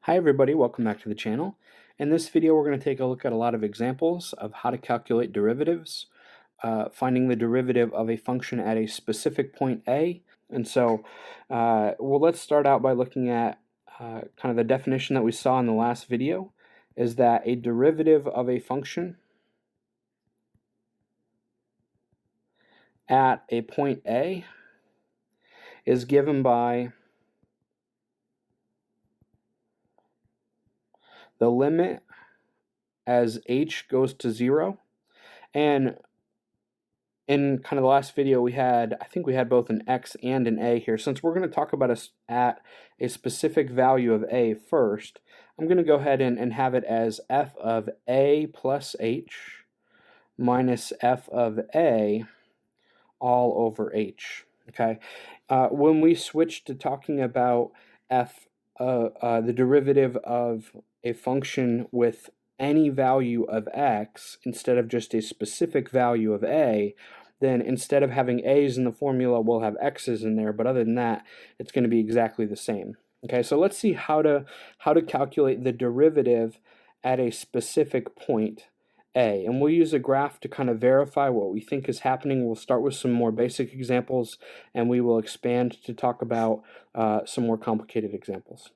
Hi everybody, welcome back to the channel. In this video we're going to take a look at a lot of examples of how to calculate derivatives, finding the derivative of a function at a specific point A. And so let's start out by looking at kind of the definition that we saw in the last video, is that a derivative of a function at a point A is given by the limit as h goes to 0. And in kind of the last video I think we had both an x and an a here. Since we're going to talk about at a specific value of a first, I'm going to go ahead and have it as f of a plus h minus f of a all over h. Okay, when we switch to talking about the derivative of a function with any value of x instead of just a specific value of a, then instead of having a's in the formula, we'll have x's in there, but other than that, it's going to be exactly the same. Okay, so let's see how to calculate the derivative at a specific point A, and we'll use a graph to kind of verify what we think is happening. We'll start with some more basic examples, and we will expand to talk about some more complicated examples.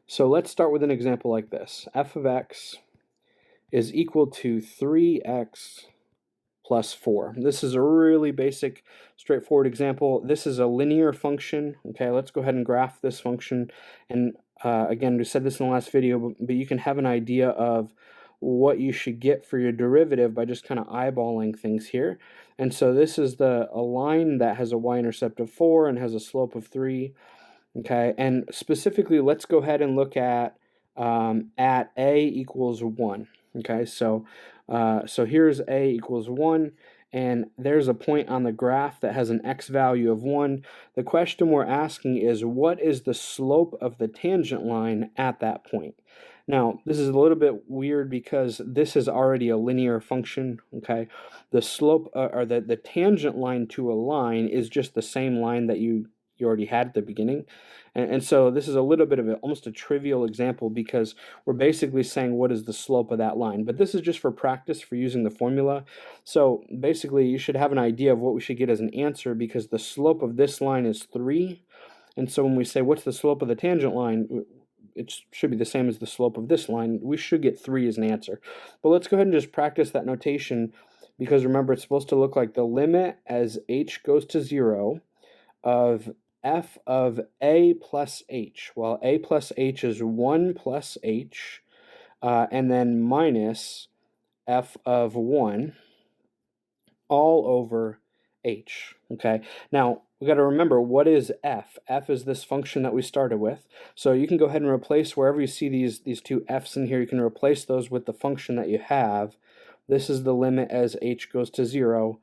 So let's start with an example like this. F of x is equal to 3x plus 4. This is a really basic, straightforward example. This is a linear function. Okay, let's go ahead and graph this function. And again, we said this in the last video, but you can have an idea of what you should get for your derivative by just kind of eyeballing things here. And so this is a line that has a y-intercept of 4 and has a slope of 3. Okay, and specifically, let's go ahead and look at a equals 1. Okay, so here's a equals 1, and there's a point on the graph that has an x value of 1. The question we're asking is, what is the slope of the tangent line at that point? Now, this is a little bit weird because this is already a linear function, okay? The slope, or the tangent line to a line is just the same line that you already had at the beginning. And so this is a little bit of almost a trivial example because we're basically saying what is the slope of that line. But this is just for practice for using the formula. So basically you should have an idea of what we should get as an answer, because the slope of this line is 3. And so when we say what's the slope of the tangent line, it should be the same as the slope of this line. We should get 3 as an answer. But let's go ahead and just practice that notation, because remember, it's supposed to look like the limit as h goes to 0 of f of a plus h. Well, a plus h is 1 plus h, and then minus f of 1 all over h. Okay, now we got to remember, what is f? F is this function that we started with. So you can go ahead and replace, wherever you see these two f's in here, you can replace those with the function that you have. This is the limit as h goes to 0.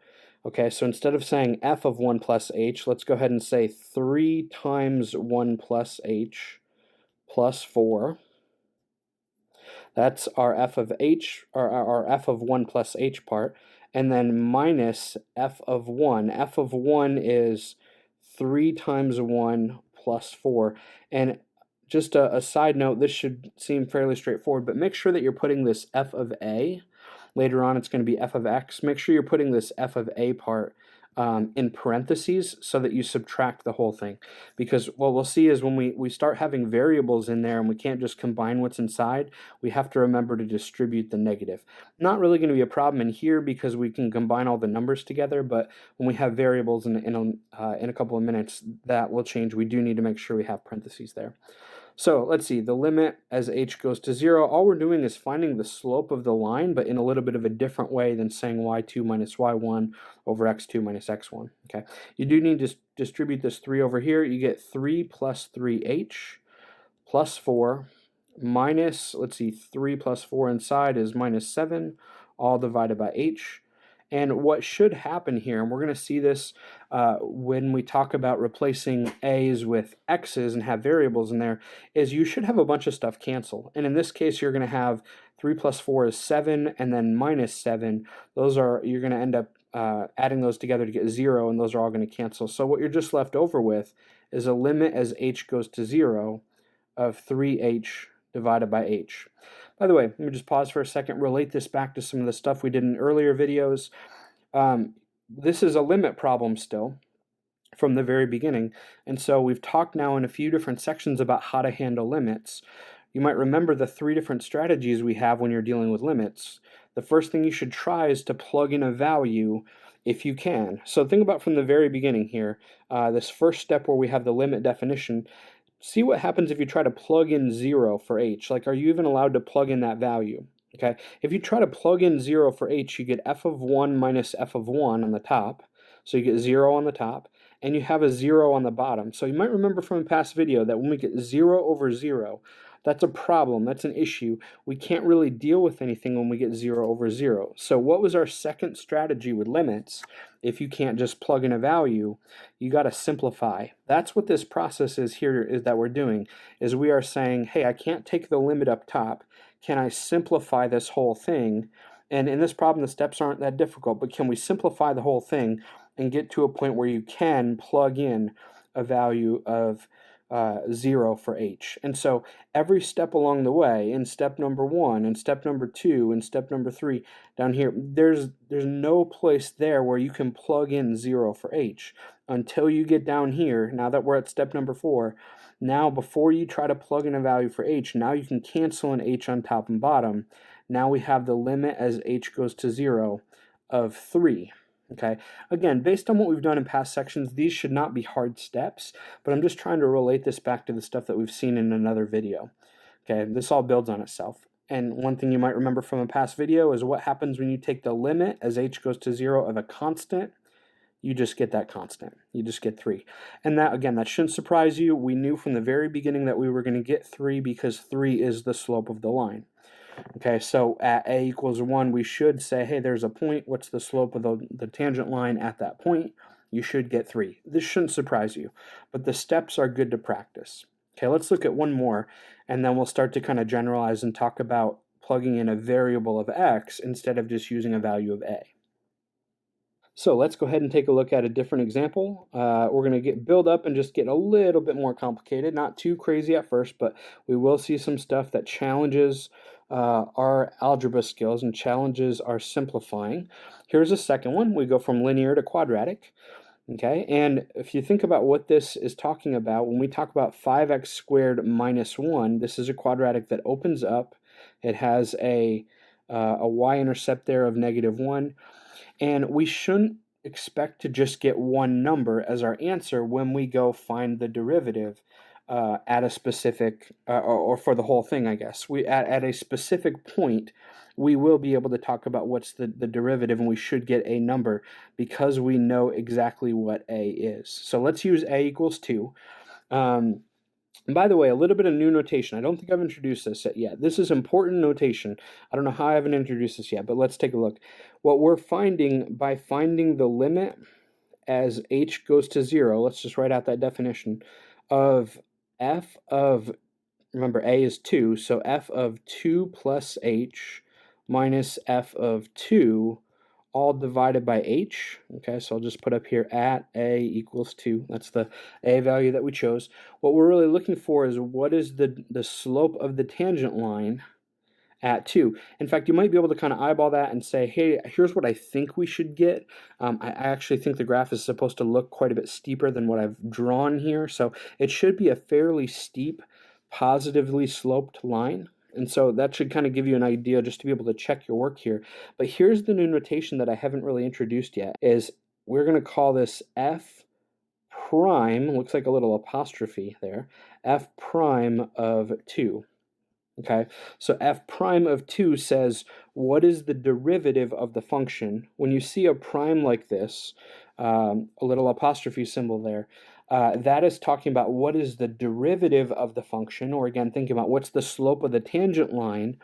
Okay, so instead of saying f of 1 plus h, let's go ahead and say 3 times 1 plus h plus 4. That's our f of h, or our f of 1 plus h part, and then minus f of 1. F of 1 is 3 times 1 plus 4. And just a side note, this should seem fairly straightforward, but make sure that you're putting this f of a. Later on, it's going to be f of x. Make sure you're putting this f of a part in parentheses so that you subtract the whole thing. Because what we'll see is when we start having variables in there and we can't just combine what's inside, we have to remember to distribute the negative. Not really going to be a problem in here because we can combine all the numbers together, but when we have variables in a couple of minutes, that will change. We do need to make sure we have parentheses there. So let's see, the limit as h goes to 0, all we're doing is finding the slope of the line, but in a little bit of a different way than saying y2 minus y1 over x2 minus x1. Okay, you do need to distribute this 3 over here. You get 3 plus 3h plus 4 minus, let's see, 3 plus 4 inside is minus 7, all divided by h. And what should happen here, and we're going to see this when we talk about replacing a's with x's and have variables in there, is you should have a bunch of stuff cancel. And in this case, you're going to have 3 plus 4 is 7, and then minus 7. You're going to end up adding those together to get 0, and those are all going to cancel. So what you're just left over with is a limit as h goes to 0 of 3h divided by h. By the way, let me just pause for a second, relate this back to some of the stuff we did in earlier videos. This is a limit problem still from the very beginning, and so we've talked now in a few different sections about how to handle limits. You might remember the 3 different strategies we have when you're dealing with limits. The first thing you should try is to plug in a value if you can. So think about from the very beginning here, this first step where we have the limit definition. See what happens if you try to plug in 0 for h. Like, are you even allowed to plug in that value? Okay, if you try to plug in 0 for h, you get f of 1 minus f of 1 on the top. So you get 0 on the top, and you have a 0 on the bottom. So you might remember from a past video that when we get 0 over 0, that's a problem, that's an issue. We can't really deal with anything when we get 0 over 0. So what was our second strategy with limits? If you can't just plug in a value, you got to simplify. That's what this process is here is that we're doing, is we are saying, hey, I can't take the limit up top. Can I simplify this whole thing? And in this problem, the steps aren't that difficult, but can we simplify the whole thing and get to a point where you can plug in a value of 0 for h? And so every step along the way, in step number 1, and step number 2, and step number 3, down here, there's no place there where you can plug in 0 for h until you get down here. Now that we're at step number 4, now before you try to plug in a value for h, now you can cancel an h on top and bottom. Now we have the limit as h goes to 0 of 3. Okay, again, based on what we've done in past sections, these should not be hard steps, but I'm just trying to relate this back to the stuff that we've seen in another video. Okay, this all builds on itself. And one thing you might remember from a past video is what happens when you take the limit as h goes to 0 of a constant. You just get that constant. You just get 3. And that, again, that shouldn't surprise you. We knew from the very beginning that we were going to get 3 because 3 is the slope of the line. Okay, so at a equals 1, we should say, hey, there's a point. What's the slope of the tangent line at that point? You should get 3. This shouldn't surprise you, but the steps are good to practice. Okay, let's look at one more, and then we'll start to kind of generalize and talk about plugging in a variable of x instead of just using a value of a. So let's go ahead and take a look at a different example. We're going to build up and just get a little bit more complicated. Not too crazy at first, but we will see some stuff that challenges our algebra skills and challenges our simplifying. Here's a second one. We go from linear to quadratic. Okay, and if you think about what this is talking about, when we talk about 5x squared minus 1, this is a quadratic that opens up. It has a y-intercept there of -1. And we shouldn't expect to just get one number as our answer when we go find the derivative at a specific, or for the whole thing, I guess. At a specific point, we will be able to talk about what's the derivative, and we should get a number because we know exactly what a is. So let's use a equals 2. And by the way, a little bit of new notation. I don't think I've introduced this yet. This is important notation. I don't know how I haven't introduced this yet, but let's take a look. What we're finding by finding the limit as h goes to 0, let's just write out that definition, of f of, remember a is 2, so f of 2 plus h minus f of 2 all divided by h. Okay, so I'll just put up here at a equals 2. That's the a value that we chose. What we're really looking for is what is the slope of the tangent line at 2. In fact, you might be able to kind of eyeball that and say, hey, here's what I think we should get. I actually think the graph is supposed to look quite a bit steeper than what I've drawn here. So it should be a fairly steep, positively sloped line. And so that should kind of give you an idea just to be able to check your work here. But here's the new notation that I haven't really introduced yet, is we're going to call this f prime, looks like a little apostrophe there, f prime of 2. Okay, so f prime of 2 says, what is the derivative of the function? When you see a prime like this, a little apostrophe symbol there, that is talking about what is the derivative of the function, or again, think about what's the slope of the tangent line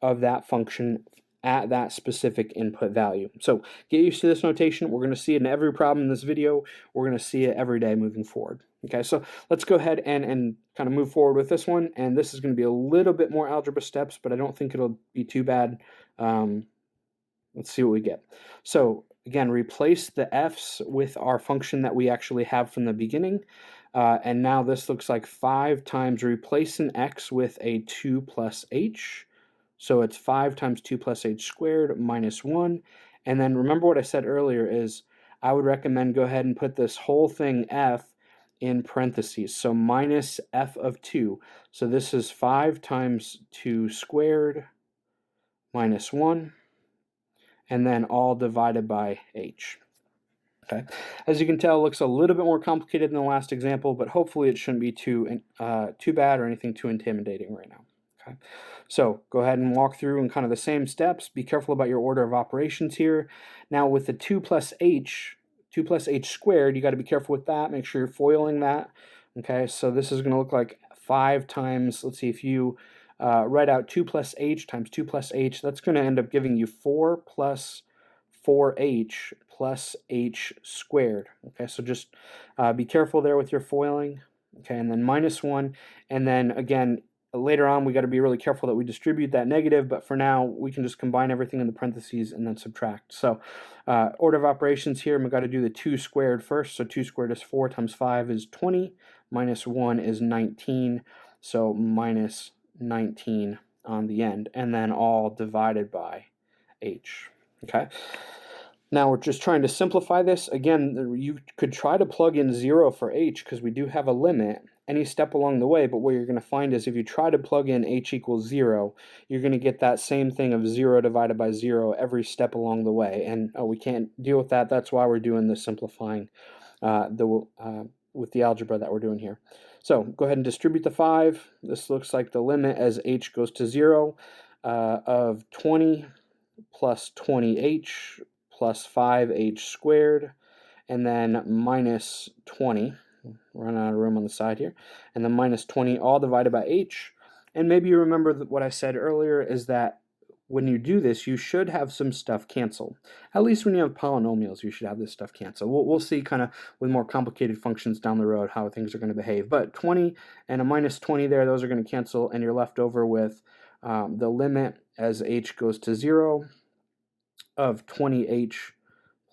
of that function at that specific input value. So get used to this notation. We're going to see it in every problem in this video. We're going to see it every day moving forward. Okay, so let's go ahead and kind of move forward with this one. And this is going to be a little bit more algebra steps, but I don't think it'll be too bad. Let's see what we get. So again, replace the f's with our function that we actually have from the beginning. And now this looks like 5 times, replace an x with a 2 plus h. So it's 5 times 2 plus h squared minus 1. And then remember what I said earlier is I would recommend go ahead and put this whole thing f in parentheses. So minus f of 2. So this is 5 times 2 squared minus 1. And then all divided by h. Okay. As you can tell, it looks a little bit more complicated than the last example, but hopefully it shouldn't be too bad or anything too intimidating right now. Okay. So go ahead and walk through in kind of the same steps. Be careful about your order of operations here. Now with the 2 plus h squared, you got to be careful with that. Make sure you're foiling that. Okay, so this is going to look like 5 times, let's see, if you write out 2 plus h times 2 plus h, that's going to end up giving you 4 plus 4h plus h squared. Okay, so just be careful there with your foiling. Okay, and then minus 1. And then again, later on, we got to be really careful that we distribute that negative, but for now, we can just combine everything in the parentheses and then subtract. So order of operations here, we've got to do the 2 squared first. So 2 squared is 4 times 5 is 20, minus 1 is 19, so minus 19 on the end, and then all divided by h. Okay. Now we're just trying to simplify this. Again, you could try to plug in 0 for h because we do have a limit any step along the way, but what you're going to find is if you try to plug in h equals 0, you're going to get that same thing of 0 divided by 0 every step along the way, and we can't deal with that. That's why we're doing the simplifying with the algebra that we're doing here. So go ahead and distribute the 5. This looks like the limit as h goes to 0 of 20 plus 20h plus 5h squared, and then minus 20. Run out of room on the side here. And then minus 20 all divided by h. And maybe you remember what I said earlier is that when you do this, you should have some stuff cancel. At least when you have polynomials, you should have this stuff cancel. We'll see kind of with more complicated functions down the road how things are going to behave. But 20 and a minus 20 there, those are going to cancel, and you're left over with the limit as h goes to 0 of 20h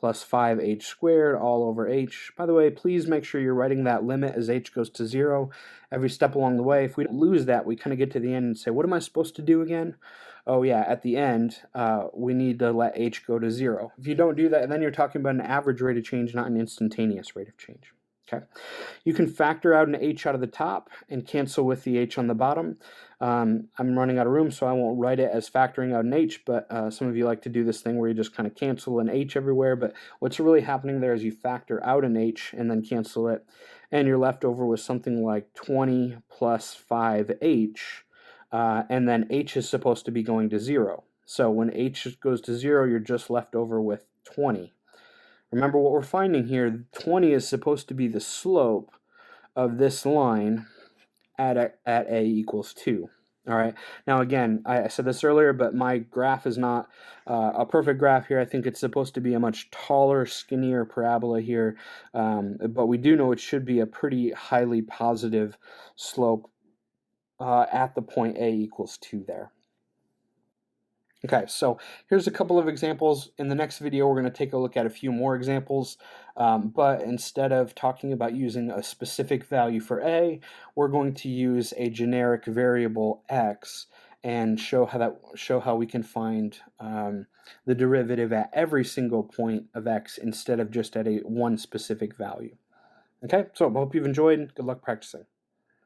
plus 5h squared all over h. By the way, please make sure you're writing that limit as h goes to 0 every step along the way. If we don't lose that, we kind of get to the end and say, what am I supposed to do again? Oh yeah, at the end, we need to let h go to 0. If you don't do that, then you're talking about an average rate of change, not an instantaneous rate of change. Okay, you can factor out an h out of the top and cancel with the h on the bottom. I'm running out of room, so I won't write it as factoring out an h, but some of you like to do this thing where you just kind of cancel an h everywhere, but what's really happening there is you factor out an h and then cancel it, and you're left over with something like 20 plus 5h, and then h is supposed to be going to 0. So when h goes to 0, you're just left over with 20. Remember what we're finding here, 20 is supposed to be the slope of this line at a equals 2. All right. Now again, I said this earlier, but my graph is not a perfect graph here. I think it's supposed to be a much taller, skinnier parabola here, but we do know it should be a pretty highly positive slope at the point a equals 2 there. Okay, so here's a couple of examples. In the next video, we're going to take a look at a few more examples, but instead of talking about using a specific value for a, we're going to use a generic variable x and show how we can find the derivative at every single point of x instead of just at one specific value. Okay, so I hope you've enjoyed. Good luck practicing.